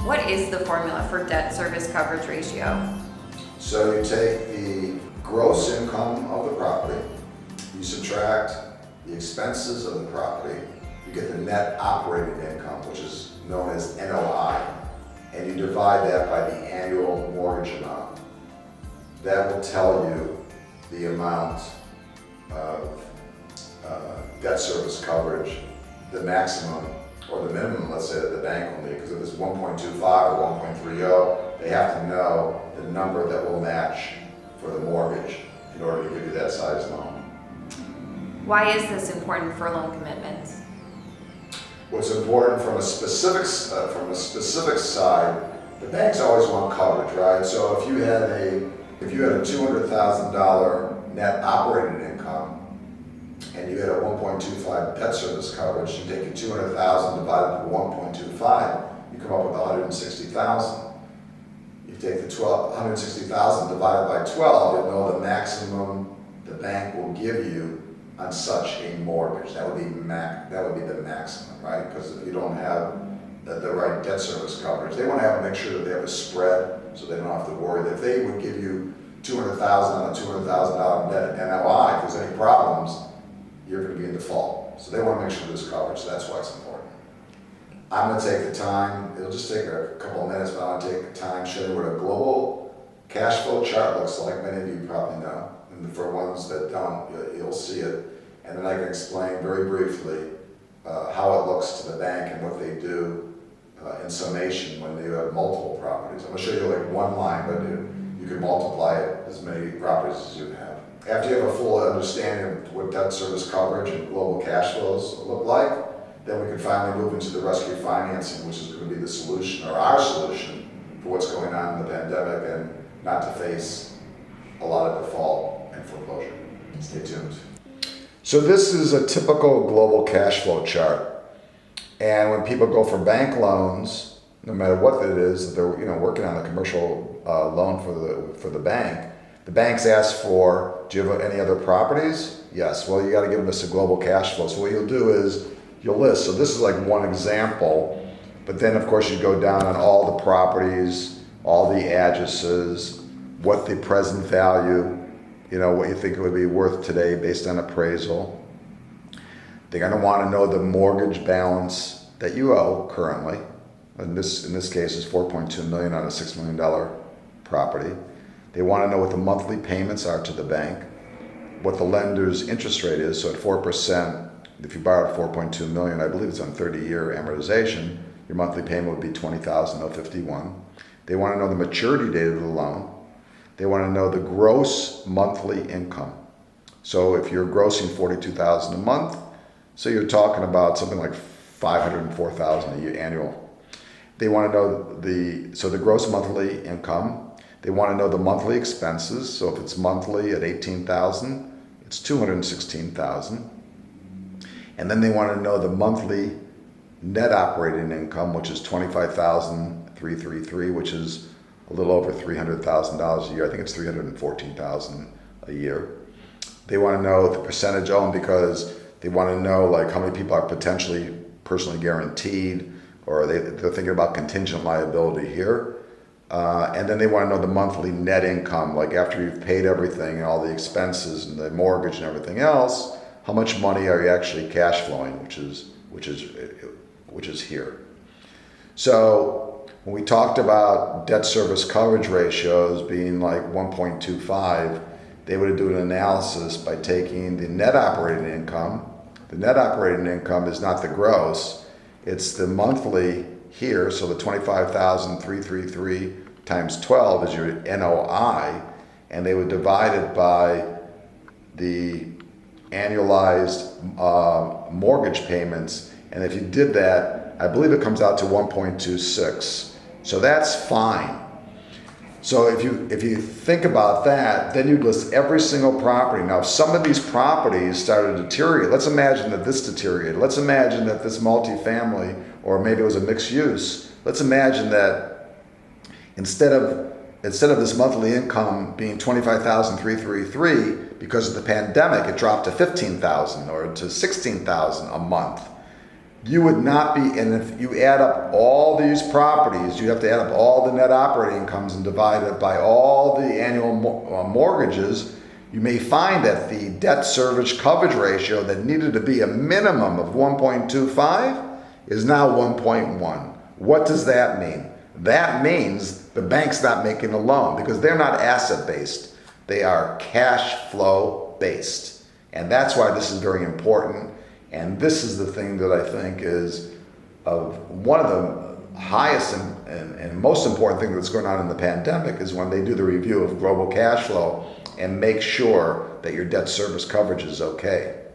What is the formula for debt service coverage ratio? So you take the gross income of the property, you subtract the expenses of the property, you get the net operating income, which is known as NOI, and you divide that by the annual mortgage amount. That will tell you the amount of debt service coverage, the maximum or the minimum, let's say, that the bank will need, because if it's 1.25 or 1.30, they have to know the number that will match for the mortgage in order to give you that size loan. Why is this important for loan commitments? What's important from a specific side, the banks always want coverage, right? So if you had a $200,000 net operating income and you had a 1.25 debt service coverage, you take your 200,000 divided by 1.25, you come up with 160,000. You take the 160,000 divided by 12, you'll know the maximum the bank will give you on such a mortgage. That would be the maximum, right? Because if you don't have the right debt service coverage, they want to make sure that they have a spread, so they don't have to worry that if they would give you 200,000 on a $200,000 net NOI, if there's any problems, you're going to be in default. So they want to make sure there's coverage. So that's why it's important. I'm going to take the time. It'll just take a couple of minutes, but I'm going to take the time to show you what a global cash flow chart looks like. Many of you probably know. And for ones that don't, you'll see it. And then I can explain very briefly how it looks to the bank and what they do in summation when they have multiple properties. I'm going to show you like one line, but you can multiply it as many properties as you have. After you have a full understanding of what debt service coverage and global cash flows look like, then we can finally move into the rescue financing, which is going to be the solution, or our solution, for what's going on in the pandemic and not to face a lot of default and foreclosure. Stay tuned. So this is a typical global cash flow chart. And when people go for bank loans, no matter what it is, they're working on a commercial loan for the bank. The banks ask for, do you have any other properties? Yes. Well, you got to give us a global cash flow. So what you'll do is you'll list. So this is like one example, but then of course you go down on all the properties, all the addresses, what the present value, what you think it would be worth today based on appraisal. They're going to want to know the mortgage balance that you owe currently. In this case is $4.2 million on a $6 million property. They want to know what the monthly payments are to the bank, what the lender's interest rate is. So at 4%, if you borrowed $4.2 million, I believe it's on 30-year amortization, your monthly payment would be $20,051. They want to know the maturity date of the loan. They want to know the gross monthly income. So if you're grossing $42,000 a month, so you're talking about something like $504,000 a year annual. They want to know the gross monthly income. They want to know the monthly expenses. So if it's monthly at $18,000, it's $216,000. And then they want to know the monthly net operating income, which is $25,333, which is a little over $300,000 a year. I think it's $314,000 a year. They want to know the percentage owned because they want to know like how many people are potentially personally guaranteed, or they're thinking about contingent liability here. And then they want to know the monthly net income, like after you've paid everything and all the expenses and the mortgage and everything else, how much money are you actually cash flowing, which is here. So when we talked about debt service coverage ratios being like 1.25, they would do an analysis by taking the net operating income. The net operating income is not the gross, it's the monthly here. So the $25,333 times 12 is your NOI, and they would divide it by the annualized mortgage payments. And if you did that, I believe it comes out to 1.26. So that's fine. So if you think about that, then you'd list every single property. Now, if some of these properties started to deteriorate, let's imagine that this deteriorated. Let's imagine that this multifamily, or maybe it was a mixed use. Let's imagine that instead of this monthly income being $25,333, because of the pandemic, it dropped to $15,000 or to $16,000 a month. you would not be, and if you add up all these properties, you have to add up all the net operating incomes and divide it by all the annual mortgages, you may find that the debt service coverage ratio that needed to be a minimum of 1.25 is now 1.1. What does that mean? That means the bank's not making a loan because they're not asset-based. They are cash flow based. And that's why this is very important. And this is the thing that I think is one of the highest and most important thing that's going on in the pandemic is when they do the review of global cash flow and make sure that your debt service coverage is okay.